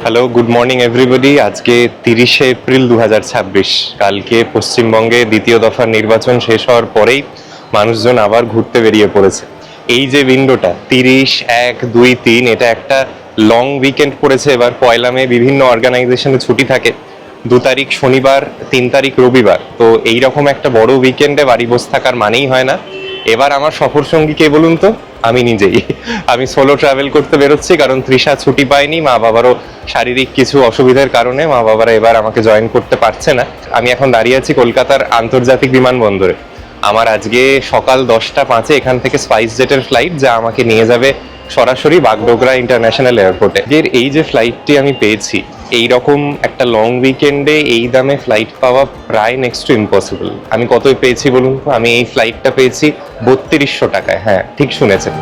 Hello, good morning everybody. আজকে 30শে April 2026। কালকে পশ্চিমবঙ্গে দ্বিতীয় দফার নির্বাচন শেষ হওয়ার পরেই মানুষজন আবার ঘুরতে বেরিয়ে পড়েছে। এই যে উইন্ডোটা 30, 1, 2, 3, এটা একটা লং উইকেন্ড পড়েছে। এবার 1 মে বিভিন্ন অর্গানাইজেশনে ছুটি থাকে, 2 তারিখ শনিবার, 3 তারিখ রবিবার। তো এইরকম একটা বড় উইকেন্ডে বাড়ি বসে থাকার মানেই হয় না। এবার আমার সফর সঙ্গী কে বলুন তো? আমি নিজেই। আমি সোলো ট্রাভেল করতে বেরোচ্ছি, কারণ তৃষা ছুটি পায়নি। মা বাবারও শারীরিক কিছু অসুবিধার কারণে মা বাবারা এবার আমাকে জয়েন করতে পারছে না। আমি এখন দাঁড়িয়ে আছি কলকাতার আন্তর্জাতিক বিমানবন্দরে। আমার আজকে সকাল 10টা 5-এ এখান থেকে স্পাইস জেটের ফ্লাইট, যা আমাকে নিয়ে যাবে সরাসরি বাগডোগরা ইন্টারন্যাশনাল এয়ারপোর্টে। এর এই যে ফ্লাইটটি আমি পেয়েছি, এই রকম একটা লং উইকেন্ডে এই দামে ফ্লাইট পাওয়া প্রায় নেক্সট টু ইম্পসিবল। আমি কতই পেয়েছি বলুন তো? আমি এই ফ্লাইটটা পেয়েছি 3200 টাকায়। হ্যাঁ, ঠিক শুনেছেন।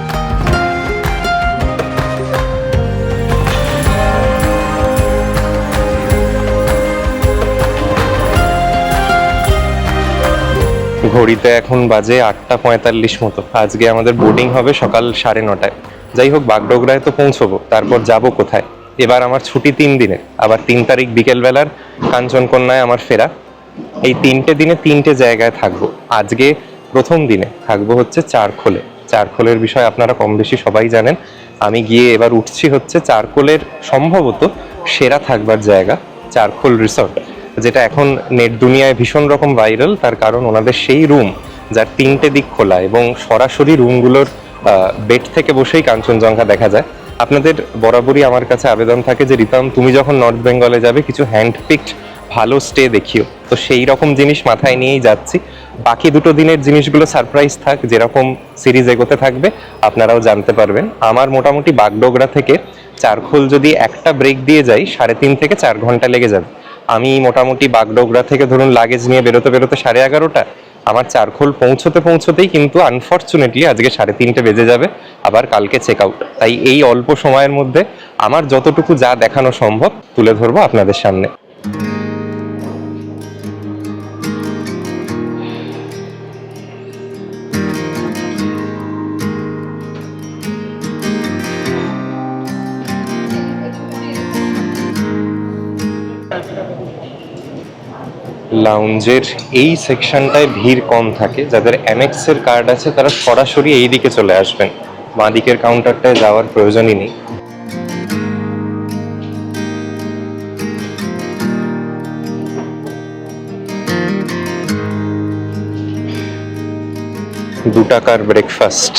ঘড়িতে এখন বাজে 8টা 45 মতো। আজকে আমাদের বোর্ডিং হবে সকাল 9:30টায়। যাই হোক, বাগডোগরায় তো পৌঁছবো, তারপর যাব কোথায়? এবার আমার ছুটি 3 দিনে। আবার 3 তারিখ বিকেলবেলার কাঞ্চনকন্যায় আমার ফেরা। এই 3টে দিনে 3টে জায়গায় থাকবো। আজকে প্রথম দিনে থাকবো হচ্ছে চারখোলে। চারখোলের বিষয় আপনারা কম বেশি সবাই জানেন। আমি গিয়ে এবার উঠছি হচ্ছে চারখোলের সম্ভবত সেরা থাকবার জায়গা, চারখোল রিসর্ট, যেটা এখন নেট দুনিয়ায় ভীষণ রকম ভাইরাল। তার কারণ ওনাদের সেই রুম যার 3টে দিক খোলা, এবং সরাসরি রুমগুলোর বেড থেকে বসেই কাঞ্চনজঙ্ঘা দেখা যায়। আপনাদের বরাবরই আমার কাছে আবেদন থাকে যে রিতম, তুমি যখন নর্থ বেঙ্গলে যাবে কিছু হ্যান্ড পিকড ভালো স্টে দেখিও। তো সেই রকম জিনিস মাথায় নিয়েই যাচ্ছি। বাকি 2টো দিনের জিনিসগুলো সারপ্রাইজ থাক, যেরকম সিরিজ এগোতে থাকবে আপনারাও জানতে পারবেন। আমার মোটামুটি বাগডোগরা থেকে চারখোল যদি একটা ব্রেক দিয়ে যাই, 3.5 থেকে 4 ঘন্টা লেগে যাবে। আমি মোটামুটি বাগডোগরা থেকে ধরুন লাগেজ নিয়ে বেরোতে বেরোতে 11:30টা, আমার চারখোল পৌঁছতে পৌঁছতেই কিন্তু আনফর্চুনেটলি আজকে 3:30 বেজে যাবে, আবার কালকে চেক আউট। তাই এই অল্প সময়ের মধ্যে আমার যতটুকু যা দেখানো সম্ভব তুলে ধরবো আপনাদের সামনে। লাউঞ্জের এই সেকশনটায় ভিড় কম থাকে। যাদের এমএক্সের কার্ড আছে তারা সরাসরি এই দিকে চলে আসবেন, বাঁ দিকের কাউন্টারটায় যাওয়ার প্রয়োজনই নেই। $2 ব্রেকফাস্ট।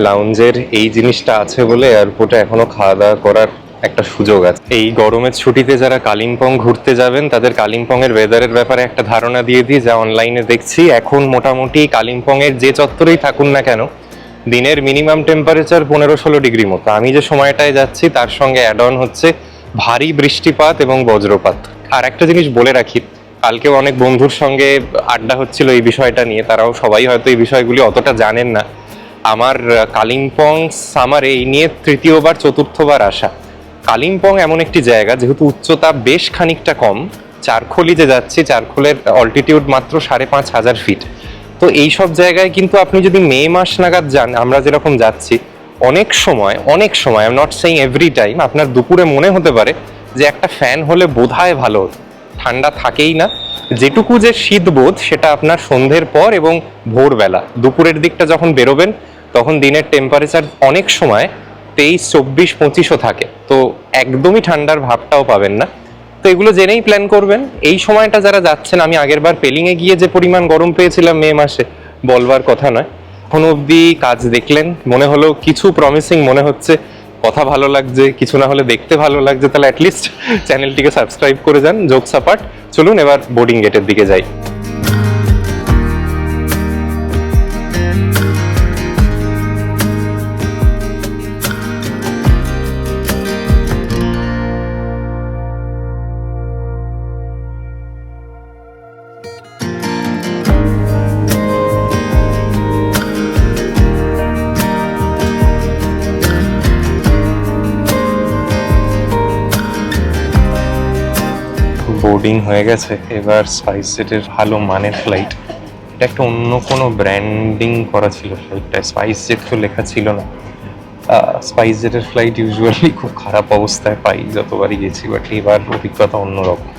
লাউঞ্জের এই জিনিসটা আছে বলে এয়ারপোর্টে এখনো খাওয়া দাওয়া করার একটা সুযোগ আছে। এই গরমের ছুটিতে যারা কালিম্পং ঘুরতে যাবেন, তাদের কালিম্পং এর ওয়েদারের ব্যাপারে একটা ধারণা দিয়ে দিই। যা অনলাইনে দেখছি, এখন মোটামুটি কালিম্পং এর যে চত্বরেই থাকুন না কেন, দিনের মিনিমাম টেম্পারেচার 15-16 ডিগ্রি মতো। আমি যে সময়টায় যাচ্ছি তার সঙ্গে অ্যাড অন হচ্ছে ভারী বৃষ্টিপাত এবং বজ্রপাত। আর একটা জিনিস বলে রাখি, কালকেও অনেক বন্ধুর সঙ্গে আড্ডা হচ্ছিল এই বিষয়টা নিয়ে। তারাও সবাই হয়তো এই বিষয়গুলি অতটা জানেন না। আমার কালিম্পং সামারে এই নিয়ে 3য়-4র্থবার আসা। কালিম্পং এমন একটি জায়গা, যেহেতু উচ্চতা বেশ খানিকটা কম, চারখোলি যে যাচ্ছি, চারখোলের অল্টিটিউড মাত্র 5,500 ফিট। তো এই সব জায়গায় কিন্তু আপনি যদি মে মাস নাগাদ যান, আমরা যেরকম যাচ্ছি, অনেক সময় I am not saying every time, আপনার দুপুরে মনে হতে পারে যে একটা ফ্যান হলে বোধহয় ভালো হতো। ঠান্ডা থাকেই না। যেটুকু যে শীতবোধ, সেটা আপনার সন্ধ্যের পর এবং ভোরবেলা, দুপুরের দিকটা যখন বেরোবেন, তখন দিনের টেম্পারেচার অনেক সময় 23, 24, 25ও থাকে। তো একদমই ঠান্ডার ভাবটাও পাবেন না। তো এগুলো জেনেই প্ল্যান করবেন। এই সময়টা যারা যাচ্ছেন, আমি আগের বার পেলিংয়ে গিয়ে যে পরিমাণ গরম পেয়েছিলাম মে মাসে, বলবার কথা নয়। এখন অবধি কাজ দেখলেন, মনে হলো কিছু প্রমিসিং মনে হচ্ছে, কথা ভালো লাগছে, কিছু না হলে দেখতে ভালো লাগছে, তাহলে অ্যাটলিস্ট চ্যানেলটিকে সাবস্ক্রাইব করে যান। জোকস অ্যাপার্ট, চলুন এবার বোর্ডিং গেটের দিকে যাই। বোর্ডিং হয়ে গেছে। এবার স্পাইস জেটের ভালো মানের ফ্লাইট। এটা একটা অন্য কোনো ব্র্যান্ডিং করা ছিল ফ্লাইটটা, স্পাইস জেট তো লেখা ছিল না। স্পাইস জেটের ফ্লাইট ইউজুয়ালি খুব খারাপ অবস্থায় পাই যতবারই গেছি, বাট এবার অভিজ্ঞতা অন্যরকম।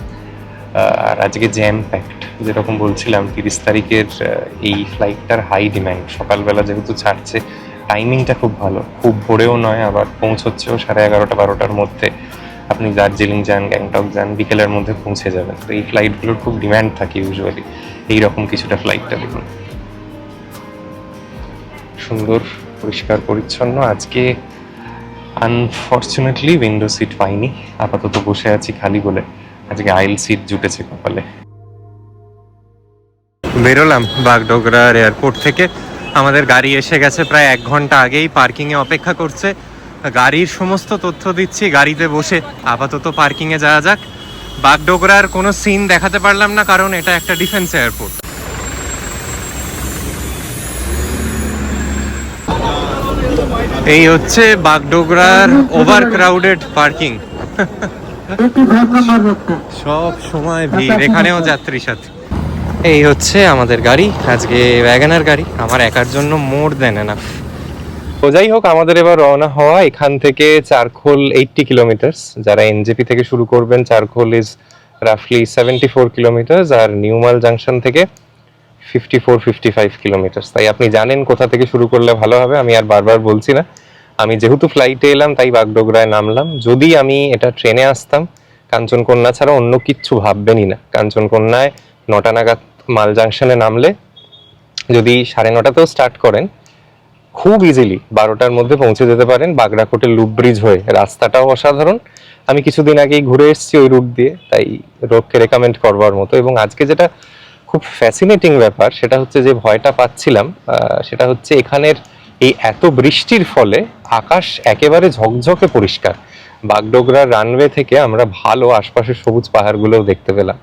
আর আজকে জ্যাম প্যাকড, যেরকম বলছিলাম 30 তারিখের এই ফ্লাইটটার হাই ডিম্যান্ড। সকালবেলা যেহেতু ছাড়ছে, টাইমিংটা খুব ভালো, খুব ভোরেও নয়, আবার পৌঁছচ্ছেও 11:30-12টার মধ্যে। আপনি দার্জিলিং যান, গ্যাংটক যান, বিকেলের মধ্যে পৌঁছে যাবেন। তো এই ফ্লাইটগুলোর খুব ডিম্যান্ড থাকে ইউজুয়ালি। এইরকম কিছুটা ফ্লাইটটা দেখুন, সুন্দর পরিষ্কার পরিচ্ছন্ন। আজকে আনফর্চুনেটলি উইন্ডো সিট পাইনি, আপাতত বসে আছি খালি বলে। আজকে আইল সিট জুটেছে কপালে। বেরোলাম বাগডোগরার এয়ারপোর্ট থেকে। আমাদের গাড়ি এসে গেছে প্রায় 1 ঘন্টা আগেই, পার্কিংয়ে অপেক্ষা করছে। গাড়ির সমস্ত তথ্য দিচ্ছি, গাড়িতে বসে আপাতত পার্কিংয়ে যাওয়া যাক। বাগডোগরার কোনো সিন দেখাতে পারলাম না, কারণ এটা একটা ডিফেন্স এয়ারপোর্ট। এই হচ্ছে বাগডোগরার ওভার ক্রাউডেড পার্কিং। সব সময় ভিড়, এখানেও যাত্রী সাথী। এই হচ্ছে আমাদের গাড়ি, আজকে ওয়াগনার গাড়ি, আমার একার জন্য মোর দেন এনাফ। তো যাই হোক, আমাদের এবার রওনা হওয়া এখান থেকে চারখোল 80 কিলোমিটার্স। যারা এনজেপি থেকে শুরু করবেন, চারখোল ইজ রাফলি 74 কিলোমিটার্স, আর নিউমাল জাংশন থেকে 54-55 কিলোমিটার্স। তাই আপনি জানেন কোথা থেকে শুরু করলে ভালো হবে, আমি আর বারবার বলছি না। আমি যেহেতু ফ্লাইটে এলাম তাই বাগডোগরায় নামলাম। যদি আমি এটা ট্রেনে আসতাম, কাঞ্চনকন্যা ছাড়া অন্য কিচ্ছু ভাববেনই না। কাঞ্চনকন্যায় 9টা নাগাদ মাল জাংশনে নামলে, যদি 9:30তেও স্টার্ট করেন, খুব ইজিলি 12টার মধ্যে পৌঁছে যেতে পারেন বাগড়াকোটের লুপ ব্রিজ হয়ে। রাস্তাটাও অসাধারণ, আমি কিছুদিন আগেই ঘুরে এসেছি ওই রুট দিয়ে, তাই রোডকে রেকমেন্ড করবার মতো। এবং আজকে যেটা খুব ফ্যাসিনেটিং ব্যাপার, সেটা হচ্ছে যে ভয়টা পাচ্ছিলাম, সেটা হচ্ছে এখানের এই এত বৃষ্টির ফলে আকাশ একেবারে ঝকঝকে পরিষ্কার। বাগডোগরার রানওয়ে থেকে আমরা ভালো আশপাশের সবুজ পাহাড়গুলোও দেখতে পেলাম।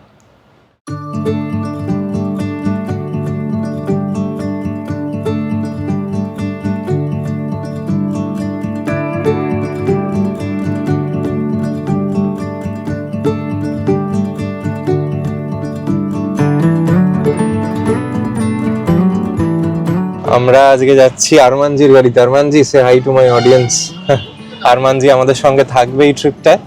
আমরা আজকে যাচ্ছি আরমানজির গাড়িতে। আরমানজি, সে হাই টু মাই অডিয়েন্স। আরমানজি আমাদের সঙ্গে থাকবে এই ট্রিপটায়।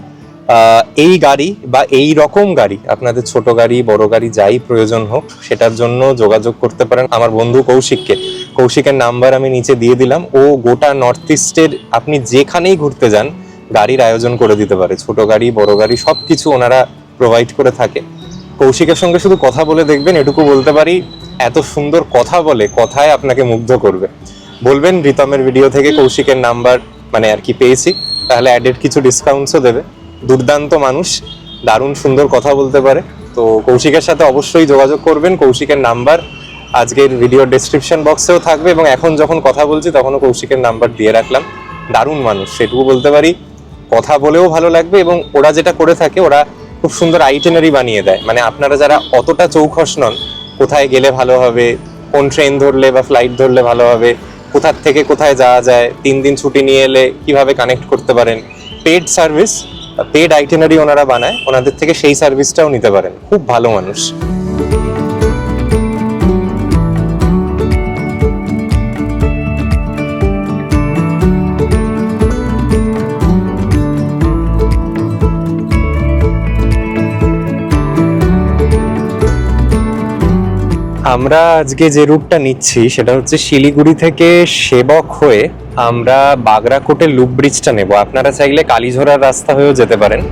এই গাড়ি বা এই রকম গাড়ি, আপনাদের ছোট গাড়ি বড় গাড়ি যাই প্রয়োজন হোক, সেটার জন্য যোগাযোগ করতে পারেন আমার বন্ধু কৌশিককে। কৌশিকের নাম্বার আমি নিচে দিয়ে দিলাম। ও গোটা নর্থ ইস্টের আপনি যেখানেই ঘুরতে যান গাড়ির আয়োজন করে দিতে পারে। ছোট গাড়ি বড় গাড়ি সবকিছু ওনারা প্রোভাইড করে থাকে। কৌশিকের সঙ্গে শুধু কথা বলে দেখবেন, এটুকু বলতে পারি, এত সুন্দর কথা বলে, কথায় আপনাকে মুগ্ধ করবে। বলবেন রিতমের ভিডিও থেকে কৌশিকের নাম্বার মানে আর কি পেয়েছি, তাহলে অ্যাডেড কিছু ডিসকাউন্টসও দেবে। দুর্দান্ত মানুষ, দারুণ সুন্দর কথা বলতে পারে। তো কৌশিকের সাথে অবশ্যই যোগাযোগ করবেন। কৌশিকের নাম্বার আজকের ভিডিও ডেসক্রিপশন বক্সেও থাকবে, এবং এখন যখন কথা বলছি তখনও কৌশিকের নাম্বার দিয়ে রাখলাম। দারুণ মানুষ, সেটুকু বলতে পারি। কথা বলেও ভালো লাগবে, এবং ওরা যেটা করে থাকে, ওরা খুব সুন্দর আইটিনারি বানিয়ে দেয়। মানে আপনারা যারা অতটা চৌখস নন, কোথায় গেলে ভালো হবে, কোন ট্রেন ধরলে বা ফ্লাইট ধরলে ভালো হবে, কোথার থেকে কোথায় যাওয়া যায়, 3 দিন ছুটি নিয়ে এলে কিভাবে কানেক্ট করতে পারেন, পেড সার্ভিস, পেড আইটিনারি ওনারা বানায়, ওনাদের থেকে সেই সার্ভিসটাও নিতে পারেন। খুব ভালো মানুষ। আমরা আজকে যে রুটটা নিচ্ছি সেটা হচ্ছে শিলিগুড়ি থেকে সেবক হয়ে আমরা বাগড়াকোটের লুপ ব্রিজটা নেব। আপনারা চাইলে কালীঝোড়ার রাস্তা হয়েও যেতে পারেন।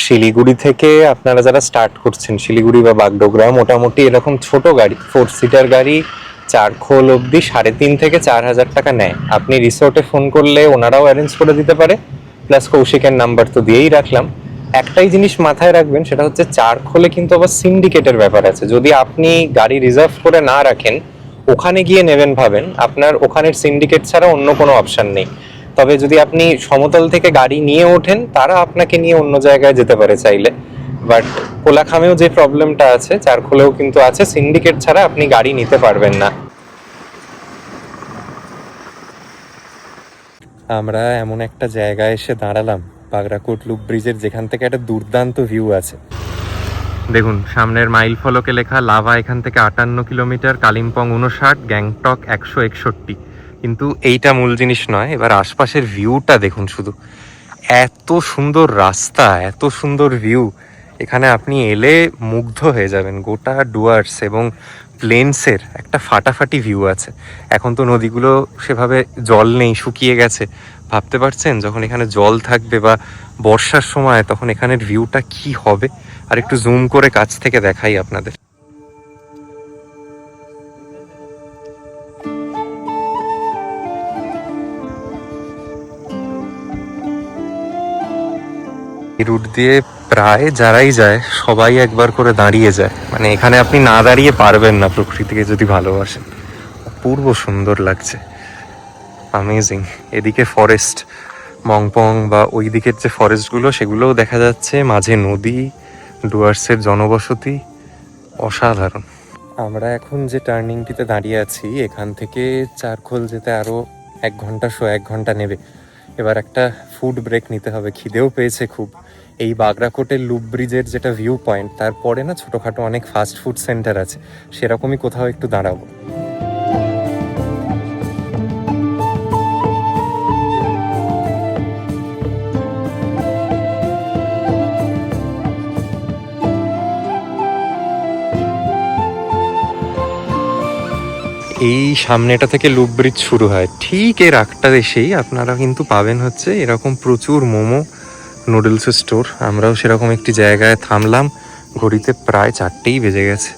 শিলিগুড়ি থেকে আপনারা যারা স্টার্ট করছেন, শিলিগুড়ি বা বাগডোগরা, মোটামুটি এরকম ছোট গাড়ি, 4 সিটার গাড়ি চারখোল অবধি 3.5 থেকে 4 হাজার টাকা নেয়। আপনি রিসোর্টে ফোন করলে ওনারাও অ্যারেঞ্জ করে দিতে পারে, প্লাস কৌশিকের নাম্বার তো দিয়েই রাখলাম। একটাই জিনিস মাথায় রাখবেন, সেটা হচ্ছে চারখোলে কিন্তু আবার সিন্ডিকেটের ব্যাপার আছে। যদি আপনি গাড়ি রিজার্ভ করে না রাখেন, ওখানে গিয়ে নেবেন ভাবেন, আপনার ওখানের সিন্ডিকেট ছাড়া অন্য কোনো অপশন নেই। তবে যদি আপনি সমতল থেকে গাড়ি নিয়ে ওঠেন, তারা আপনাকে নিয়ে অন্য জায়গায় যেতে পারে চাইলে। বাট কোলাখামেও যে প্রবলেমটা আছে, চারখোলেও কিন্তু আছে, সিন্ডিকেট ছাড়া আপনি গাড়ি নিতে পারবেন না। আমরা এমন একটা জায়গায় এসে দাঁড়ালাম, বাগরাকোট লুপ ব্রিজের, যেখান থেকে একটা দুর্দান্ত ভিউ আছে। দেখুন, সামনের মাইল ফলকে লেখা লাভা এখান থেকে 58 কিলোমিটার, কালিম্পং 59, গ্যাংটক 161। কিন্তু এইটা মূল জিনিস নয়, এবার আশপাশের ভিউটা দেখুন শুধু। এত সুন্দর রাস্তা, এত সুন্দর ভিউ, এখানে আপনি এলে মুগ্ধ হয়ে যাবেন। গোটা ডুয়ার্স এবং প্লেনসের একটা ফাটাফাটি ভিউ আছে। এখন তো নদীগুলো সেভাবে জল নেই, শুকিয়ে গেছে। ভাবতে পারছেন যখন এখানে জল থাকবে বা বর্ষার সময়, তখন এখানের ভিউটা কি হবে। আর একটু জুম করে কাছ থেকে দেখাই আপনাদের। এই রুট দিয়ে প্রায় যারাই যায়, সবাই একবার করে দাঁড়িয়ে যায়। মানে এখানে আপনি না দাঁড়িয়ে পারবেন না, প্রকৃতিকে যদি ভালোবাসেন। অপূর্ব সুন্দর লাগছে, অ্যামেজিং। এদিকে ফরেস্ট, মংপং বা ওই দিকের যে ফরেস্টগুলো, সেগুলোও দেখা যাচ্ছে, মাঝে নদী, ডুয়ার্সের জনবসতি, অসাধারণ। আমরা এখন যে টার্নিংটিতে দাঁড়িয়ে আছি, এখান থেকে চারখোল যেতে আরও 1 ঘন্টা নেবে। এবার একটা ফুড ব্রেক নিতে হবে, খিদেও পেয়েছে খুব। এই বাগরাকোটের লুপ ব্রিজের যেটা ভিউ পয়েন্ট, তারপরে না ছোটোখাটো অনেক ফাস্ট ফুড সেন্টার আছে, সেরকমই কোথাও একটু দাঁড়াবো। এই সামনেটা থেকে লুপ ব্রিজ শুরু হয়, ঠিক এর আগটা এসেই আপনারা কিন্তু পাবেন হচ্ছে এরকম প্রচুর মোমো, নুডলস স্টোর। আমরাও সেরকম একটি জায়গায় থামলাম। ঘড়িতে প্রায় 4টেই বেজে গেছে।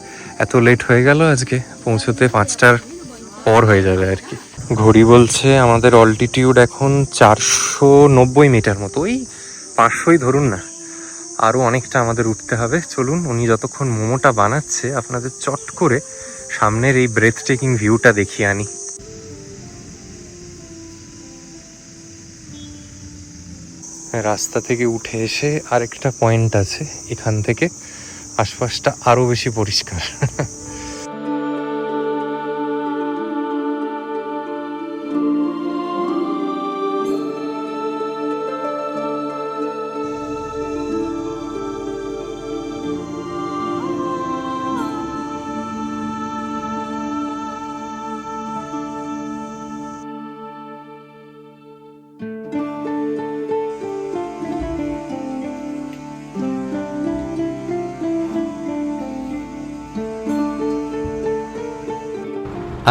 এত লেট হয়ে গেল আজকে, পৌঁছতে 5টার পর হয়ে যাবে আর কি। ঘড়ি বলছে আমাদের অল্টিটিউড এখন 490 মিটার মতো, ওই 500ই ধরুন না। আরও অনেকটা আমাদের উঠতে হবে। চলুন, উনি যতক্ষণ মোমোটা বানাচ্ছে, আপনাদের চট করে সামনের এই ব্রেথ টেকিং ভিউটা দেখিয়ে আনি। রাস্তা থেকে উঠে এসে আরেকটা পয়েন্ট আছে, এখান থেকে আশপাশটা আরো বেশি পরিষ্কার।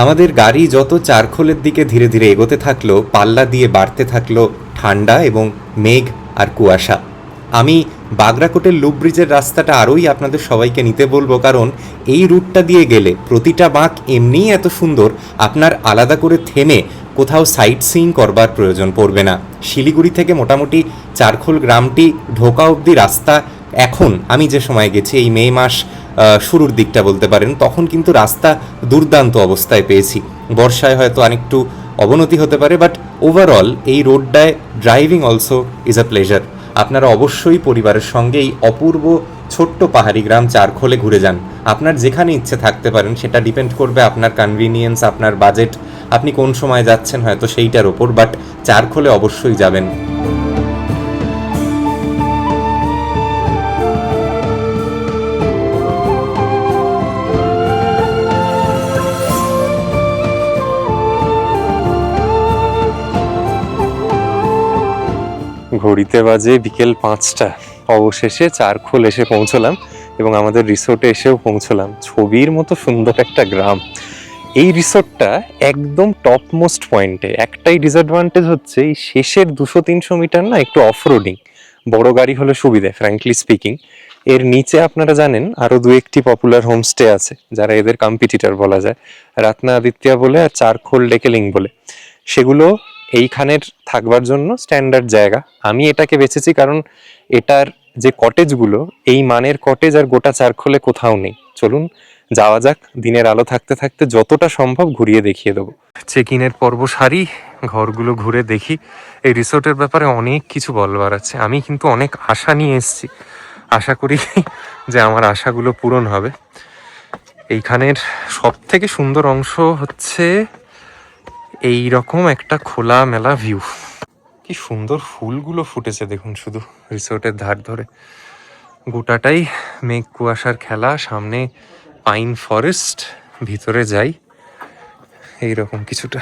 আমাদের গাড়ি যত চারখোলের দিকে ধীরে ধীরে এগোতে থাকলো, পাল্লা দিয়ে বাড়তে থাকলো ঠান্ডা এবং মেঘ আর কুয়াশা। আমি বাগরাকোটের লুপ ব্রিজের রাস্তাটা আরোই আপনাদের সবাইকে নিতে বলবো, কারণ এই রুটটা দিয়ে গেলে প্রতিটা বাঁক এমনিই এত সুন্দর, আপনার আলাদা করে থেমে কোথাও সাইট সিইং করবার প্রয়োজন পড়বে না। শিলিগুড়ি থেকে মোটামুটি চারখোল গ্রামটি ঢোকা অবধি রাস্তা, এখন আমি যে সময় গেছি, এই মে মাস শুরুর দিকটা বলতে পারেন, তখন কিন্তু রাস্তা দুর্দান্ত অবস্থায় পেয়েছি। বর্ষায় হয়তো অনেকটু অবনতি হতে পারে, বাট ওভারঅল এই রোডটায় driving also is a pleasure. আপনারা অবশ্যই পরিবারের সঙ্গে এই অপূর্ব ছোট্ট পাহাড়ি গ্রাম চারখোলে ঘুরে যান। আপনার যেখানে ইচ্ছে থাকতে পারেন, সেটা ডিপেন্ড করবে আপনার কনভিনিয়েন্স, আপনার বাজেট, আপনি কোন সময় যাচ্ছেন হয়তো সেইটার ওপর, বাট চারখোলে অবশ্যই যাবেন। ঘড়িতে বাজে বিকেল 5টা। অবশেষে চারখোল এসে পৌঁছলাম এবং আমাদের রিসোর্টে এসেও পৌঁছলাম। ছবির মতো সুন্দর একটা গ্রাম। এই রিসোর্টটা একদম টপ মোস্ট পয়েন্টে। একটাই ডিসঅ্যাডভান্টেজ হচ্ছে, এই শেষের 200-300 মিটার না একটু অফ রোডিং, বড় গাড়ি হলে সুবিধে ফ্র্যাঙ্কলি স্পিকিং। এর নিচে আপনারা জানেন আরো দু একটি পপুলার হোমস্টে আছে যারা এদের কম্পিটিটর বলা যায়, রাত্না আদিত্যা বলে আর চারখোল ডেকেলিং বলে। সেগুলো এইখানের থাকবার জন্য স্ট্যান্ডার্ড জায়গা। আমি এটাকে বেছেছি কারণ এটার যে কটেজগুলো, এই মানের কটেজ আর গোটা চারখোলে কোথাও নেই। চলুন যাওয়া যাক, দিনের আলো থাকতে থাকতে যতটা সম্ভব ঘুরিয়ে দেখিয়ে দেবো। চেক ইনের পর্ব সারি, ঘরগুলো ঘুরে দেখি। এই রিসোর্টের ব্যাপারে অনেক কিছু বলবার আছে। আমি কিন্তু অনেক আশা নিয়ে এসেছি, আশা করি যে আমার আশাগুলো পূরণ হবে। এইখানের সব থেকে সুন্দর অংশ হচ্ছে এই রকম একটা খোলা মেলা ভিউ। কি সুন্দর ফুলগুলো ফুটেছে দেখুন শুধু রিসোর্টের ধার ধরে। গোটাটাই মেঘ কুয়াশার খেলা, সামনে পাইন ফরেস্ট, ভিতরে যাই এইরকম কিছুটা।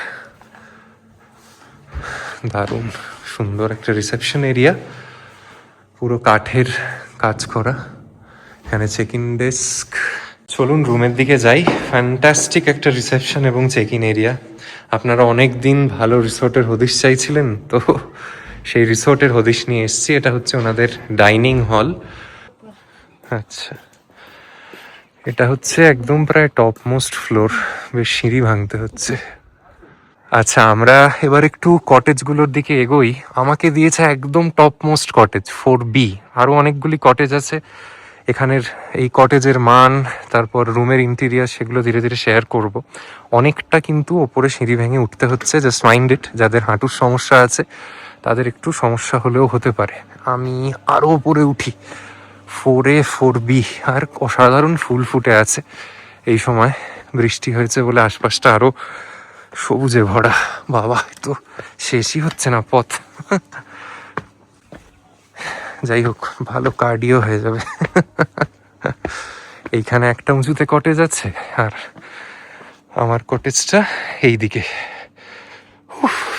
দারুণ সুন্দর একটা রিসেপশন এরিয়া, পুরো কাঠের কাজ করা। এখানে চেক ইন ডেস্ক। চলুন রুমের দিকে যাই। ফ্যান্টাস্টিক একটা রিসেপশন এবং চেক ইন এরিয়া। আপনারা অনেক দিন ভালো রিসোর্টের হদিশ চাইছিলেন, তো সেই রিসোর্টের হদিশ নিয়ে এসেছি। এটা হচ্ছে ওনাদের ডাইনিং হল। আচ্ছা, এটা হচ্ছে একদম প্রায় টপ মোস্ট ফ্লোর, বেশ সিঁড়ি ভাঙতে হচ্ছে। আচ্ছা, আমরা এবার একটু কটেজগুলোর দিকে এগোই। আমাকে দিয়েছে একদম টপ মোস্ট কটেজ 4B। আরও অনেকগুলি কটেজ আছে এখানের। এই কটেজের মান, তারপর রুমের ইন্টেরিয়ার, সেগুলো ধীরে ধীরে শেয়ার করব। অনেকটা কিন্তু ওপরে সিঁড়ি ভেঙে উঠতে হচ্ছে। জাস্ট মাইন্ড ইট, যাদের হাঁটুর সমস্যা আছে তাদের একটু সমস্যা হলেও হতে পারে। আমি আরও উপরে উঠি, 4A 4B। আর অসাধারণ ফুল ফুটে আছে এই সময়, বৃষ্টি হয়েছে বলে আশপাশটা আরও সবুজে ভরা। বাবা, তো শেষই হচ্ছে না পথ। যাই হোক, ভালো কার্ডিও হয়ে যাবে। এইখানে একটা উঁচুতে কটেজ আছে, আর আমার কটেজটা এইদিকে।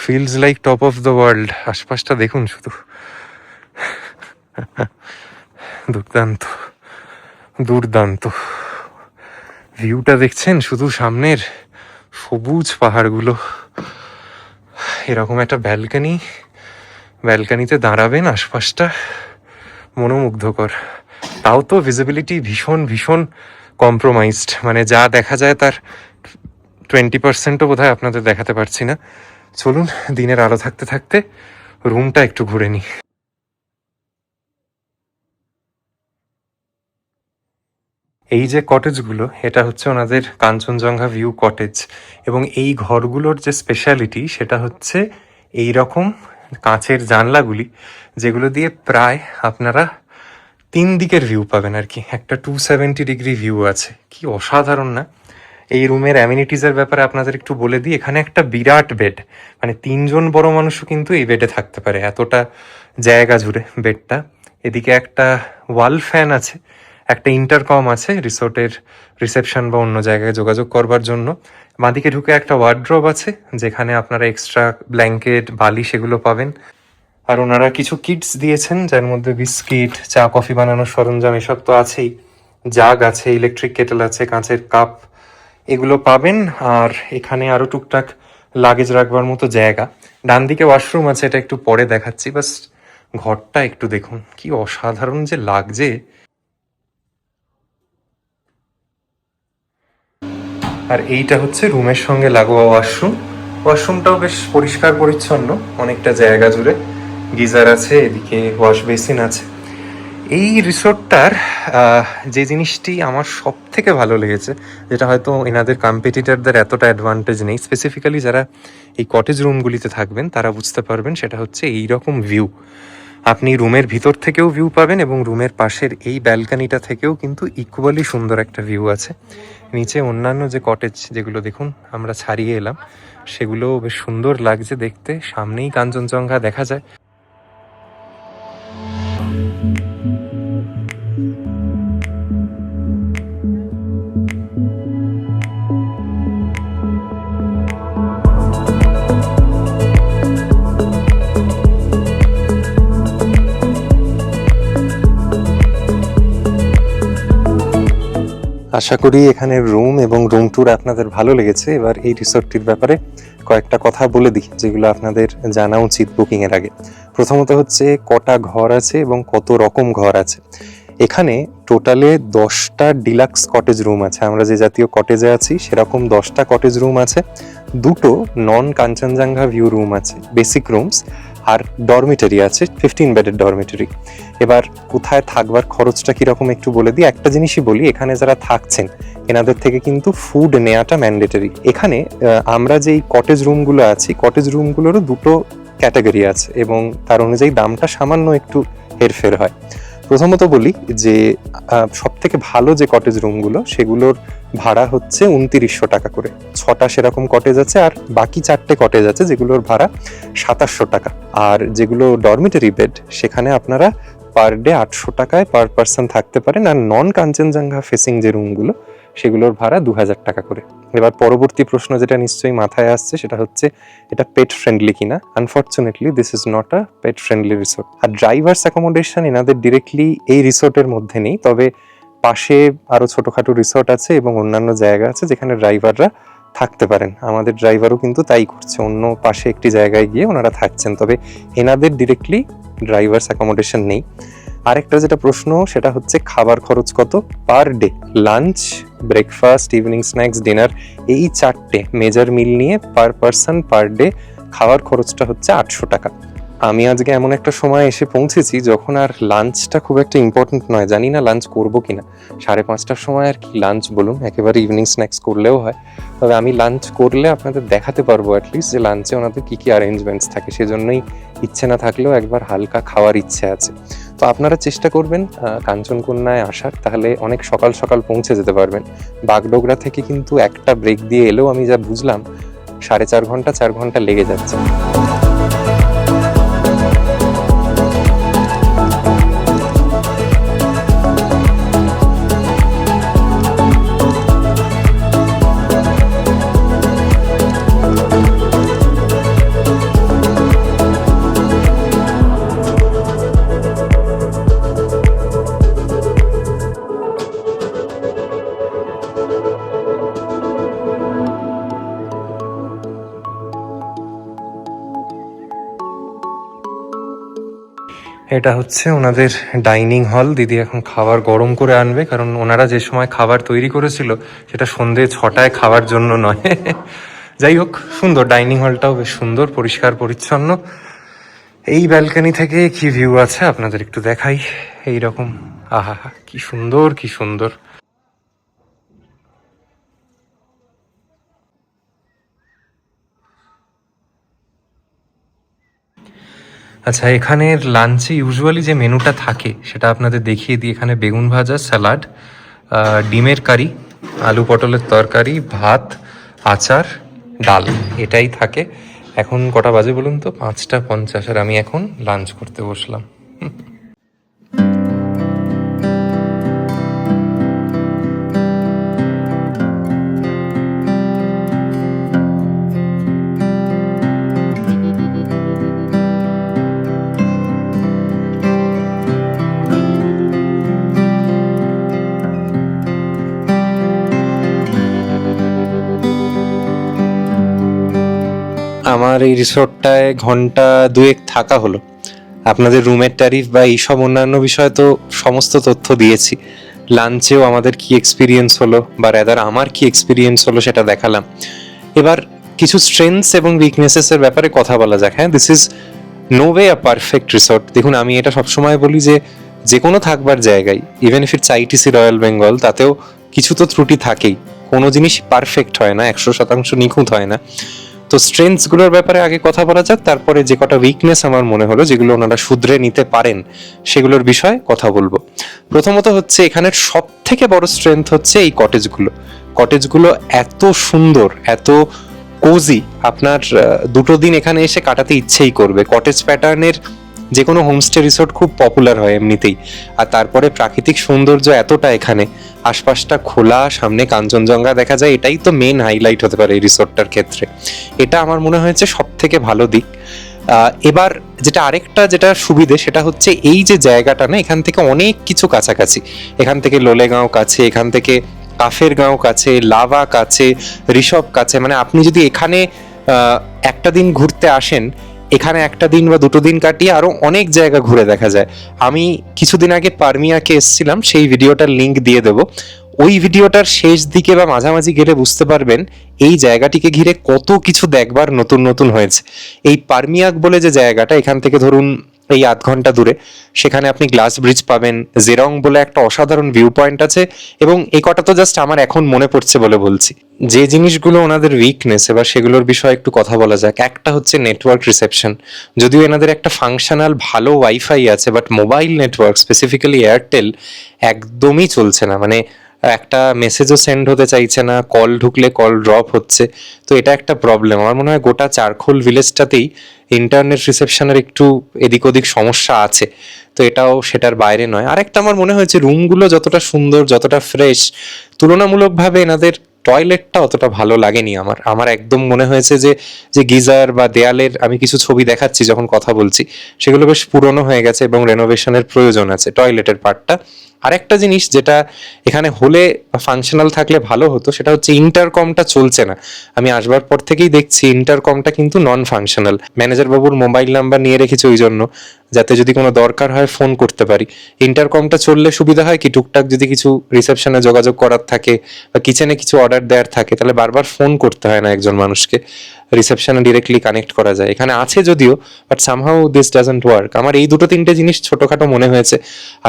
Feels like top of the world. আশপাশটা দেখুন শুধু, দুর্দান্ত দুর্দান্ত ভিউটা দেখছেন শুধু সামনের সবুজ পাহাড়গুলো। এরকম একটা ব্যালকানিতে দাঁড়াবেন, আশপাশটা মনোমুগ্ধকর। তাও তো ভিজিবিলিটি ভীষণ ভীষণ কম্প্রোমাইজড, মানে যা দেখা যায় তার 20%ও বোধহয় আপনাদের দেখাতে পারছি না। চলুন দিনের আলো থাকতে থাকতে রুমটা একটু ঘুরে নিই। এই যে কটেজগুলো, এটা হচ্ছে ওনাদের কাঞ্চনজঙ্ঘা ভিউ কটেজ। এবং এই ঘরগুলোর যে স্পেশালিটি সেটা হচ্ছে এই রকম কাঁচের জানলাগুলি, যেগুলো দিয়ে প্রায় আপনারা 3 দিকের ভিউ পাবেন আর কি। একটা 270 ডিগ্রি ভিউ আছে। কি অসাধারণ না? এই রুমের অ্যামিনিটিসের ব্যাপারে আপনাদের একটু বলে দিই। এখানে একটা বিরাট বেড, মানে 3 জন বড় মানুষও কিন্তু এই বেডে থাকতে পারে, এতটা জায়গা জুড়ে বেডটা। এদিকে একটা ওয়াল ফ্যান আছে, একটা ইন্টারকম আছে রিসোর্টের রিসেপশন বা অন্য জায়গায় যোগাযোগ করবার জন্য। বাঁদিকে ঢুকে একটা ওয়ার্ড্রোব আছে, যেখানে আপনারা এক্সট্রা ব্ল্যাঙ্কেট, বালিশ এগুলো পাবেন। আর ওনারা কিছু কিটস দিয়েছেন, যার মধ্যে বিস্কিট, চা কফি বানানোর সরঞ্জাম এসব তো আছেই, জাগ আছে, ইলেকট্রিক কেটেল আছে, কাঁচের কাপ, এগুলো পাবেন। আর এখানে আরও টুকটাক লাগেজ রাখবার মতো জায়গা। ডান দিকে ওয়াশরুম আছে, এটা একটু পরে দেখাচ্ছি। বাস ঘরটা একটু দেখুন, কি অসাধারণ যে লাগছে। আর এইটা হচ্ছে রুমের সঙ্গে লাগোয়া ওয়াশরুম। ওয়াশরুমটাও বেশ পরিষ্কার পরিচ্ছন্ন, অনেকটা জায়গা জুড়ে। গিজার আছে, এদিকে ওয়াশ বেসিন আছে। এই রিসোর্টটার যে জিনিসটি আমার সব থেকে ভালো লেগেছে, যেটা হয়তো এনাদের কম্পিটিটরদের এতটা অ্যাডভান্টেজ নেই, স্পেসিফিক্যালি যারা এই কটেজ রুমগুলিতে থাকবেন তারা বুঝতে পারবেন, সেটা হচ্ছে এই রকম ভিউ। আপনি রুমের ভিতর থেকেও ভিউ পাবেন, এবং রুমের পাশের এই ব্যালকানিটা থেকেও কিন্তু ইকুয়ালি সুন্দর একটা ভিউ আছে। নিচে অন্যান্য যে কটেজ যেগুলো দেখুন আমরা ছাড়িয়ে এলাম, সেগুলোও বেশ সুন্দর লাগছে দেখতে। সামনেই কাঞ্চনজঙ্ঘা দেখা যায়। আশা করি এখানের রুম এবং রুম ট্যুর আপনাদের ভালো লেগেছে। এবার এই রিসোর্টটির ব্যাপারে কয়েকটা কথা বলে দিই, যেগুলো আপনাদের জানা উচিত বুকিংয়ের আগে। প্রথমত হচ্ছে কটা ঘর আছে এবং কত রকম ঘর আছে। এখানে টোটালে 10টা ডিলাক্স কটেজ রুম আছে। আমরা যে জাতীয় কটেজে আছি সেরকম 10টা কটেজ রুম আছে, 2টো নন কাঞ্চনজঙ্ঘা ভিউ রুম আছে, বেসিক রুমস, আর ডরমিটরি আছে, 15 বেডের ডরমিটরি। এবার কোথায় থাকবার খরচটা কীরকম একটু বলে দিই। একটা জিনিসই বলি, এখানে যারা থাকছেন এনাদের থেকে কিন্তু ফুড নেওয়াটা ম্যান্ডেটরি। এখানে আমরা যেই কটেজ রুমগুলো আছি, কটেজ রুমগুলোরও 2টো ক্যাটাগরি আছে এবং তার অনুযায়ী দামটা সামান্য একটু হেরফের হয়। প্রথমত বলি যে সব থেকে ভালো যে কটেজ রুমগুলো সেগুলোর ভাড়া হচ্ছে 2900 টাকা করে। 6টা সেরকম কটেজ আছে, আর বাকি 4টে কটেজ আছে যেগুলোর ভাড়া 2700 টাকা। আর যেগুলো ডরমিটরি বেড সেখানে আপনারা পার ডে 800 টাকায় পার পার্সন থাকতে পারেন। আর নন কাঞ্চনজঙ্ঘা ফেসিং যে রুমগুলো সেগুলোর ভাড়া 2000 টাকা করে। এবার পরবর্তী প্রশ্ন যেটা নিশ্চয়ই মাথায় আসছে সেটা হচ্ছে এটা পেট ফ্রেন্ডলি কিনা। Unfortunately this is not a pet friendly resort. আর ড্রাইভার্স অ্যাকোমোডেশন এনাদের ডিরেক্টলি এই রিসোর্টের মধ্যে নেই, তবে পাশে আরো ছোটখাটো রিসোর্ট আছে এবং অন্যান্য জায়গা আছে যেখানে ড্রাইভাররা থাকতে পারেন। আমাদের ড্রাইভারও কিন্তু তাই করছে, অন্য পাশে একটি জায়গায় গিয়ে ওনারা থাকছেন, তবে এনাদের ডিরেক্টলি ড্রাইভার্স অ্যাকোমোডেশন নেই। আরেকটা যেটা প্রশ্ন সেটা হচ্ছে খাবার খরচ কত per day. Lunch, breakfast, evening snacks, dinner, এই 4টে মেজর মিল নিয়ে পার পার্সন পার ডে খাওয়ার খরচটা হচ্ছে 800 টাকা। আমি আজকে এমন একটা সময় এসে পৌঁছেছি যখন আর লাঞ্চটা খুব একটা ইম্পর্টেন্ট নয়। জানি না লাঞ্চ করবো কিনা, 5:30টার সময় আর কি লাঞ্চ বলুন, একেবারে ইভিনিং স্ন্যাক্স করলেও হয়। তবে আমি লাঞ্চ করলে আপনাদের দেখাতে পারবো অ্যাটলিস্ট যে লাঞ্চে ওনাদের কী কী অ্যারেঞ্জমেন্টস থাকে। সেজন্যই ইচ্ছে না থাকলেও একবার হালকা খাওয়ার ইচ্ছে আছে। তো আপনারা চেষ্টা করবেন কাঞ্চনকন্যায় আসার, তাহলে অনেক সকাল সকাল পৌঁছে যেতে পারবেন। বাগডোগরা থেকে কিন্তু একটা ব্রেক দিয়ে এলেও আমি যা বুঝলাম 4.5 ঘন্টা 4 ঘন্টা লেগে যাচ্ছে। এটা হচ্ছে ওনাদের ডাইনিং হল। দিদি এখন খাবার গরম করে আনবে, কারণ ওনারা যে সময় খাবার তৈরি করেছিল সেটা সন্ধে 6টায় খাওয়ার জন্য নয়। যাই হোক, সুন্দর ডাইনিং হলটাও বেশ সুন্দর, পরিষ্কার পরিচ্ছন্ন। এই ব্যালকনি থেকে কি ভিউ আছে আপনাদের একটু দেখাই। এইরকম, আহা কি সুন্দর কি সুন্দর। আচ্ছা, এখানের লাঞ্চে ইউজুয়ালি যে মেনুটা থাকে সেটা আপনাদের দেখিয়ে দিই। এখানে বেগুন ভাজা, স্যালাড, ডিমের কারি, আলু পটলের তরকারি, ভাত, আচার, ডাল, এটাই থাকে। এখন কটা বাজে বলুন তো? 5:50, আর আমি এখন লাঞ্চ করতে বসলাম। আমার এই রিসোর্টটায় ঘন্টা 2 থাকা হলো। আপনাদের রুমের ট্যারিফ বা এইসব অন্যান্য বিষয়ে তো সমস্ত তথ্য দিয়েছি। লাঞ্চেও আমাদের কি এক্সপিরিয়েন্স হলো, বা রেদার আমার কি এক্সপিরিয়েন্স হলো সেটা দেখালাম। এবার কিছু স্ট্রেংথস এবং উইকনেসেসের ব্যাপারে কথা বলা যাক। হ্যাঁ, this is no way a perfect resort. দেখুন, আমি এটা সবসময় বলি যে কোনো থাকবার জায়গায়, even if it's ITC Royal Bengal, তাতেও কিছু তো ত্রুটি থাকেই। কোনো জিনিস পারফেক্ট হয় না, 100% নিখুঁত হয় না। তো স্ট্রেংথসগুলোর ব্যাপারে আগে কথা বলা যাক, তারপরে যে কটা উইকনেস আমার মনে হলো যেগুলো ওনারা শুধরে নিতে পারেন সেগুলোর বিষয়ে কথা বলবো। প্রথমত হচ্ছে এখানের সব থেকে বড় স্ট্রেংথ হচ্ছে এই কটেজগুলো এত সুন্দর, এত কোজি, আপনার 2টো দিন এখানে এসে কাটাতে ইচ্ছেই করবে। কটেজ প্যাটার্নের যে কোনো হোমস্টে রিসোর্ট খুব পপুলার হয় এমনিতেই। আর তারপরে প্রাকৃতিক সৌন্দর্য এতটা, এখানে আশপাশটা খোলা, সামনে কাঞ্চনজঙ্ঘা দেখা যায়, এটাই তো মেন হাইলাইট হতে পারে এই রিসোর্টটার ক্ষেত্রে। এটা আমার মনে হয়েছে সব থেকে ভালো দিক। এবার যেটা সুবিধে সেটা হচ্ছে এই যে জায়গাটা না, এখান থেকে অনেক কিছু কাছাকাছি। এখান থেকে লোলেগাঁও কাছে, এখান থেকে কাফের গাঁও কাছে, লাভা কাছে, ঋষভ কাছে। মানে আপনি যদি এখানে একটা দিন ঘুরতে আসেন, এখানে একটা দিন বা দুটো দিন কাটিয়ে আরও অনেক জায়গা ঘুরে দেখা যায়। আমি কিছুদিন আগে পারমিয়াকে এসেছিলাম, সেই ভিডিওটার লিঙ্ক দিয়ে দেবো। ওই ভিডিওটার শেষ দিকে বা মাঝামাঝি গেলে বুঝতে পারবেন এই জায়গাটিকে ঘিরে কত কিছু দেখবার নতুন নতুন হয়েছে। এই পারমিয়াক বলে যে জায়গাটা, এখান থেকে ধরুন এই আধ ঘন্টা দূরে, সেখানে আপনি গ্লাস ব্রিজ পাবেন, জেরং বলে একটা অসাধারণ ভিউ পয়েন্ট আছে, এবং এই কটা তো জাস্ট আমার এখন মনে পড়ছে বলে বলছি। যে জিনিসগুলো ওনাদের উইকনেস, এবার সেগুলোর বিষয়ে একটু কথা বলা যাক। একটা হচ্ছে নেটওয়ার্ক রিসেপশন। যদিও এনাদের একটা ফাংশনাল ভালো ওয়াইফাই আছে, but mobile network specifically Airtel একদমই চলছে না। মানে একটা মেসেজও সেন্ড হতে চাইছে না, কল ঢুকলে কল ড্রপ হচ্ছে। তো এটা একটা প্রবলেম। আমার মনে হয় গোটা চারখোল ভিলেজটাতেই ইন্টারনেট রিসেপশনের একটু এদিক ওদিক সমস্যা আছে। তো এটাও সেটার বাইরে নয়। আরেকটা আমার মনে হয়েছে রুমগুলো যতটা সুন্দর, যতটা ফ্রেশ, তুলনামূলকভাবে এনাদের টয়লেটটা অতটা ভালো লাগেনি আমার। আমার একদম মনে হয়েছে যে যে গিজার বা দেয়ালের, আমি কিছু ছবি দেখাচ্ছি যখন কথা বলছি, সেগুলো বেশ পুরনো হয়ে গেছে এবং রেনোভেশনের প্রয়োজন আছে টয়লেটের পার্টটা। আরেকটা জিনিস যেটা এখানে হলে ফাংশনাল থাকলে ভালো হতো, সেটা হচ্ছে ইন্টারকমটা চলছে না। আমি আসবার পর থেকেই দেখছি ইন্টারকমটা কিন্তু নন ফাংশনাল। ম্যানেজার বাবুর মোবাইল নাম্বার নিয়ে রেখেছি ওই জন্য, যাতে যদি কোনো দরকার হয় ফোন করতে পারি। ইন্টারকমটা চললে সুবিধা হয় কি, টুকটাক যদি কিছু রিসেপশনে যোগাযোগ করার থাকে বা কিচেনে কিছু অর্ডার দেওয়ার থাকে, তাহলে বারবার ফোন করতে হয় না একজন মানুষকে, রিসেপশনে ডিরেক্টলি কানেক্ট করা যায়। এখানে আছে যদিও, but somehow this doesn't work. আমার এই দুটো তিনটে জিনিস ছোটখাটো মনে হয়েছে।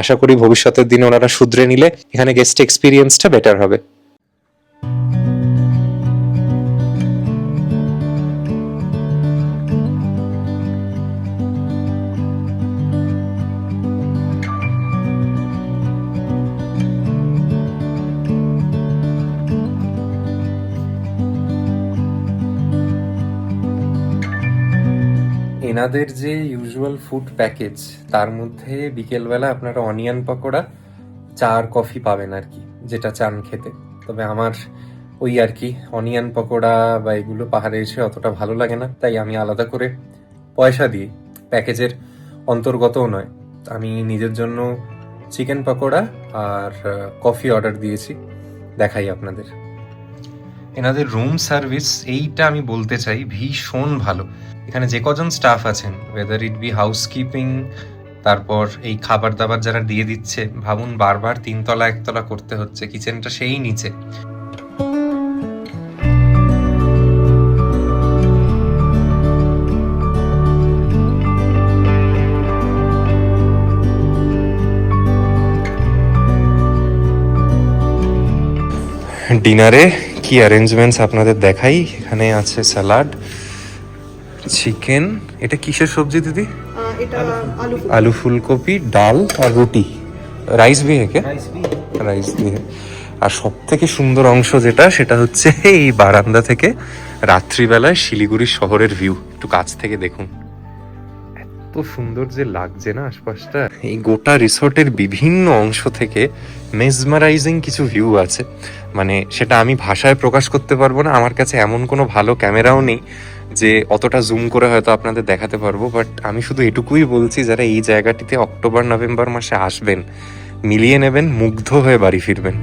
আশা করি ভবিষ্যতের দিনে ওনারা শুধরে নিলে এখানে গেস্ট এক্সপিরিয়েন্সটা বেটার হবে। এনাদের যে ইউজুয়াল ফুড প্যাকেজ, তার মধ্যে বিকেলবেলা আপনারা অনিয়ন পকোড়া, চা আর কফি পাবেন আর কি, যেটা চান খেতে। তবে আমার ওই আর কি অনিয়ন পকোড়া বা এগুলো পাহাড়ে এসে অতটা ভালো লাগে না, তাই আমি আলাদা করে পয়সা দিই, প্যাকেজের অন্তর্গতও নয়। আমি নিজের জন্য চিকেন পকোড়া আর কফি অর্ডার দিয়েছি, দেখাই আপনাদের। এনাদের রুম সার্ভিস, এইটা আমি বলতে চাই ভীষণ ভালো। এখানে যে কজন স্টাফ আছেন, ওয়েদার ইট বি হাউসকিপিং, তারপর এই খাবার দাবার যারা দিয়ে দিচ্ছে, ভাবুন বারবার তিনতলা একতলা করতে হচ্ছে, কিচেনটা সেই নিচে। ডিনারে কি অ্যারেঞ্জমেন্টস আপনাদের দেখাই। এখানে আছে স্যালাড, চিকেন, এটা কিসের সবজি দিদি? এটা আলু ফুলকপি, ডাল আর রুটি। রাইস ভি হে কে? রাইস ভি হে। আর সব থেকে সুন্দর অংশ যেটা, সেটা হচ্ছে এই বারান্দা থেকে রাত্রিবেলায় শিলিগুড়ি শহরের ভিউ। একটু কাছ থেকে দেখুন, এত সুন্দর যে লাগছে না আশপাশটা। এই গোটা রিসর্টের বিভিন্ন অংশ থেকে মেসমারাইজিং কিছু ভিউ আছে। মানে সেটা আমি ভাষায় প্রকাশ করতে পারবো না। আমার কাছে এমন কোনো ভালো ক্যামেরাও নেই যে অতটা জুম করে হয়তো আপনাদের দেখাতে পারবো। বাট আমি শুধু এটুকুই বলছি, যারা এই জায়গাটিতে অক্টোবর নভেম্বর মাসে আসবেন, মিলিয়ে নেবেন, মুগ্ধ হয়ে বাড়ি ফিরবেন।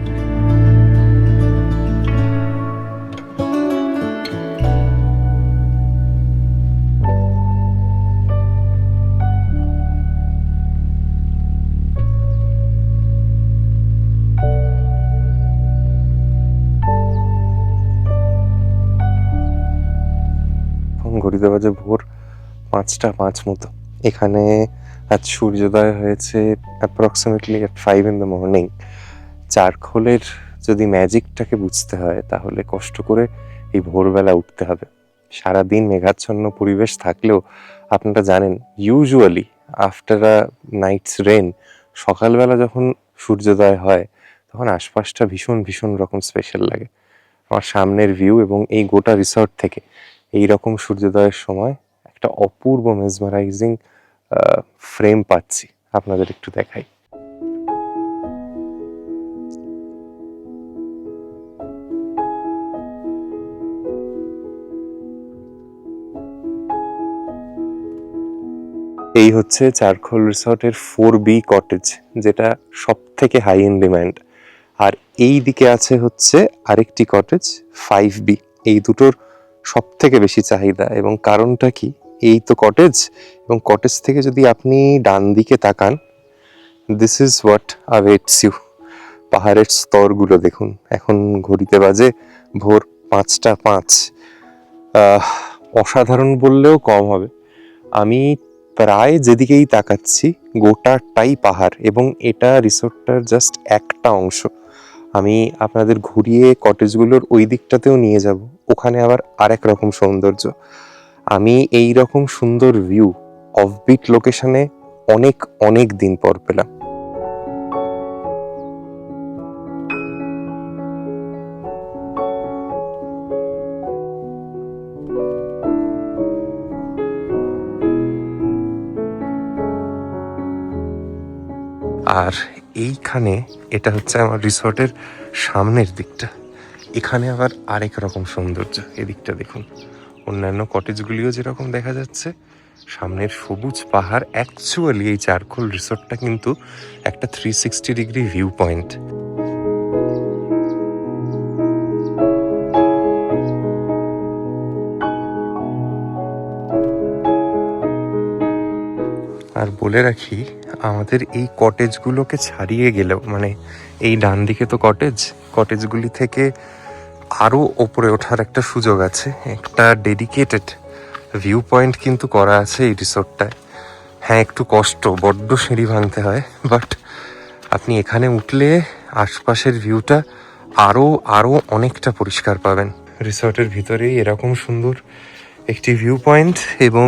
ঘড়িতে বাজে ভোর 5:05 মতো। এখানে আজ সূর্যোদয় হয়েছে approximately at 5 in the morning। চারখোলের যদি ম্যাজিকটাকে বুঝতে হয়, তাহলে কষ্ট করে এই ভোরবেলা উঠতে হবে। সারাদিন মেঘাচ্ছন্ন পরিবেশ থাকলেও আপনারা জানেন, usually after a night's rain, সকালবেলা যখন সূর্যোদয় হয়, তখন আশপাশটা ভীষণ ভীষণ রকম স্পেশাল লাগে। আমার সামনের ভিউ এবং এই গোটা রিসর্ট থেকে এই রকম সূর্যোদয়ের সময় একটা অপূর্ব মেসমারাইজিং ফ্রেম পাচ্ছি, আপনাদের একটু দেখাই। এই হচ্ছে চারখোল রিসর্টের 4B কটেজ, যেটা সব থেকে হাই ইন ডিম্যান্ড। আর এই দিকে আছে হচ্ছে আরেকটি কটেজ 5B। এই দুটোর সব থেকে বেশি চাহিদা, এবং কারণটা কি, এই তো কটেজ, এবং কটেজ থেকে যদি আপনি ডান দিকে তাকান, দিস ইজ হোয়াট অ্যাওয়েটস ইউ। পাহাড়ের স্তরগুলো দেখুন, এখন ঘড়িতে বাজে ভোর 5টা 5। অসাধারণ বললেও কম হবে। আমি প্রায় যেদিকেই তাকাচ্ছি গোটাটাই পাহাড়, এবং এটা রিসোর্টটার জাস্ট একটা অংশ। আমি আপনাদের ঘুরিয়ে কটেজগুলোর ওই দিকটাতেও নিয়ে যাব, ওখানে আবার আরেক রকম সৌন্দর্য। আমি এই রকম সুন্দর ভিউ অফবিট লোকেশনে অনেক অনেক দিন পর পেলাম। আর এইখানে এটা হচ্ছে আমার রিসর্টের সামনের দিকটা, এখানে আবার আরেক রকম সৌন্দর্য। এদিকটা দেখুন, অন্যান্য কটেজগুলিও যেরকম দেখা যাচ্ছে, সামনের সবুজ পাহাড়। অ্যাকচুয়ালি এই চারখোল রিসর্টটা কিন্তু একটা 360 ডিগ্রি ভিউ পয়েন্ট। আর বলে রাখি, আমাদের এই কটেজগুলোকে ছাড়িয়ে গেলেও, মানে এই ডান দিকে তো কটেজগুলি থেকে আরও ওপরে ওঠার একটা সুযোগ আছে। একটা ডেডিকেটেড ভিউ পয়েন্ট কিন্তু করা আছে এই রিসোর্টটায়। হ্যাঁ, একটু কষ্ট, বড্ড সিঁড়ি ভাঙতে হয়, বাট আপনি এখানে উঠলে আশপাশের ভিউটা আরও অনেকটা পরিষ্কার পাবেন। রিসোর্টের ভিতরেই এরকম সুন্দর একটি ভিউ পয়েন্ট, এবং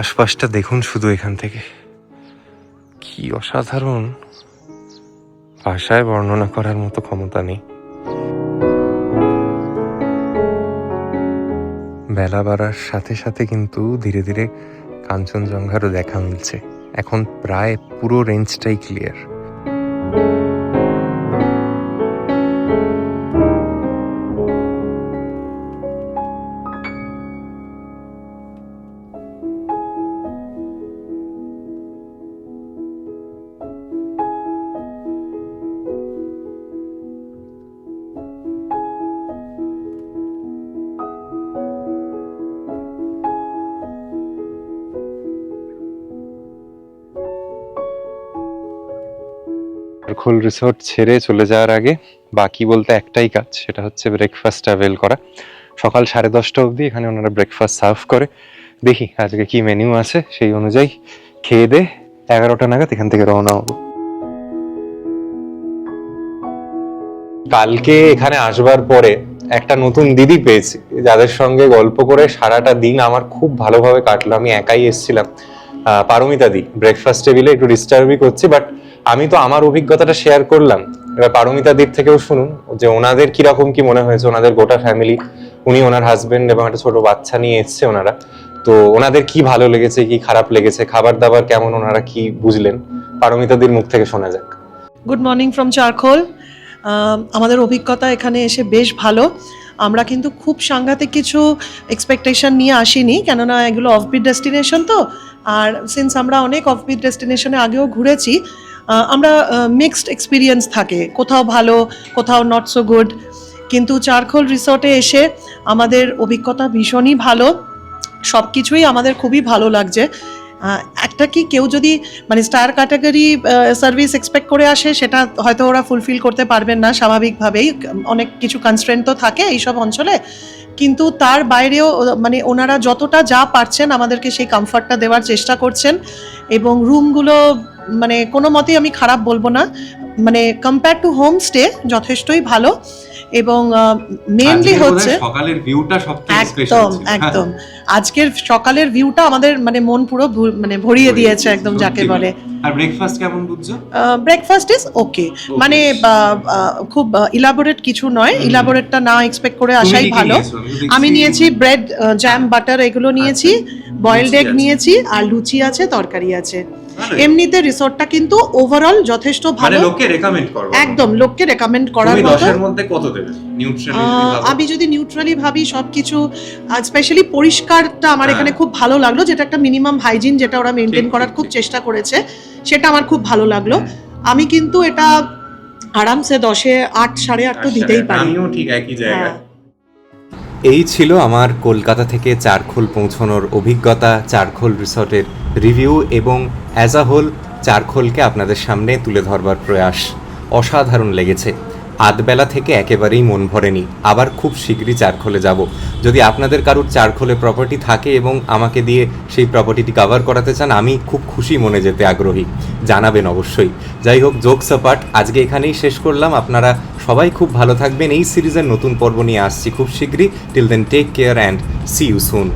আশপাশটা দেখুন শুধু এখান থেকে, কি অসাধারণ, ভাষায় বর্ণনা করার মতো ক্ষমতা নেই। বেলা বাড়ার সাথে সাথে কিন্তু ধীরে ধীরে কাঞ্চনজঙ্ঘারও দেখা মিলছে। এখন প্রায় পুরো রেঞ্জটাই ক্লিয়ার। চারখোল রিসোর্ট ছেড়ে চলে যাওয়ার আগে বাকি বলতে একটাই কাজ, সেটা হচ্ছে ব্রেকফাস্ট অ্যাভেল করা। সকাল 10:30 অবধি এখানে ওনারা ব্রেকফাস্ট সার্ভ করে। দেখি আজকে কি মেনু আছে, সেই অনুযায়ী খেয়ে দে 11টা নাগাদ এখান থেকে রওনা হবো। কালকে এখানে আসবার পরে একটা নতুন দিদি পেয়েছি, যাদের সঙ্গে গল্প করে সারাটা দিন আমার খুব ভালোভাবে কাটলো। আমি একাই এসেছিলাম, পারমিতা দি ব্রেকফাস্ট টেবিলে একটু ডিস্টার্বই করছি, বাট আমি তো আমার অভিজ্ঞতাটা শেয়ার করলাম। এবার পারমিতা দির থেকেও শুনুন যে ওনাদের কিরকম কি মনে হয়েছে। ওনাদের গোটা ফ্যামিলি, উনি ওনার হাজবেন্ড এবং একটা ছোট বাচ্চা নিয়ে এসছে ওনারা, তো ওনাদের কি ভালো লেগেছে কি খারাপ লেগেছে, খাবার দাবার কেমন, ওনারা কি বুঝলেন, পারমিতা দির মুখ থেকে শোনা যাক। Good morning from Charkhol. আমাদের অভিজ্ঞতা এখানে এসে বেশ ভালো। আমরা কিন্তু খুব সাংঘাতিক কিছু এক্সপেকটেশন নিয়ে আসিনি, কেননা এগুলো অফবিট ডেস্টিনেশন তো। আর সিন্স আমরা অনেক অফবিট ডেস্টিনেশনে আগেও ঘুরেছি, আমরা মিক্সড এক্সপিরিয়েন্স থাকে, কোথাও ভালো কোথাও নট সো গুড। কিন্তু চারখোল রিসর্টে এসে আমাদের অভিজ্ঞতা ভীষণই ভালো, সব কিছুই আমাদের খুবই ভালো লাগছে। একটা কি কেউ যদি মানে স্টার ক্যাটাগরি সার্ভিস এক্সপেক্ট করে আসে, সেটা হয়তো ওরা ফুলফিল করতে পারবেন না স্বাভাবিকভাবেই, অনেক কিছু কনস্ট্রেন্ট তো থাকে এইসব অঞ্চলে। কিন্তু তার বাইরেও মানে ওনারা যতটা যা পারছেন আমাদেরকে সেই কমফর্টটা দেওয়ার চেষ্টা করছেন, এবং রুমগুলো মানে কোনো মতেই আমি খারাপ বলবো না, মানে কম্পেয়ার টু হোমস্টে যথেষ্টই ভালো। এবং মেইনলি হচ্ছে সকালের ভিউটা সবথেকে স্পেশাল একদম একদম আজকের সকালের ভিউটা আমাদের মানে মন পুরো মানে ভরিয়ে দিয়েছে একদম, যাকে বলে। আর ব্রেকফাস্ট কেমন বুঝছো? ব্রেকফাস্ট ইজ ওকে, মানে খুব ইলাবোরেট কিছু নয়, ইলাবোরেটটা না এক্সপেক্ট করে আসাই ভালো। আমি নিয়েছি ব্রেড, জ্যাম, বাটার এগুলো নিয়েছি, বয়েলড এগ নিয়েছি, আর লুচি আছে, তরকারি আছে। এমনিতে রিসর্টটা কিন্তু ওভারঅল যথেষ্ট ভালো, লোককে রেকমেন্ড করব, একদম লোককে রেকমেন্ড করার মতো। 10 এর মধ্যে কত দেবে নিউট্রালি? আমি যদি নিউট্রালি ভাবি সবকিছু, স্পেশালি পরিষ্কারটা আমার এখানে খুব ভালো লাগলো, যেটা একটা মিনিমাম হাইজিন যেটা ওরা মেনটেন করার খুব চেষ্টা করেছে, সেটা আমার খুব ভালো লাগলো। আমি কিন্তু এটা আরামসে 10-এ 8, 8.5 তো দিতেই পারি। আমিও ঠিক একই জায়গায়। এই ছিল আমার কলকাতা থেকে চারখোল পৌঁছানোর অভিজ্ঞতা, চারখোল রিসর্টের রিভিউ এবং অ্যাজ আ হোল চারখোলকে আপনাদের সামনে তুলে ধরবার প্রয়াস। অসাধারণ লেগেছে, আধবেলা থেকে একেবারেই মন ভরেনি। আবার খুব শীঘ্রই চারখোলে যাব। যদি আপনাদের কারুর চারখোলে প্রপার্টি থাকে এবং আমাকে দিয়ে সেই প্রপার্টিটি কভার করাতে চান, আমি খুব খুশি মনে যেতে আগ্রহী, জানাবেন অবশ্যই। যাই হোক, জোকস অ্যাপার্ট, আজকে এখানেই শেষ করলাম। আপনারা সবাই খুব ভালো থাকবেন। এই সিরিজের নতুন পর্ব নিয়ে আসছি খুব শীঘ্রই। Till then take care and see you soon.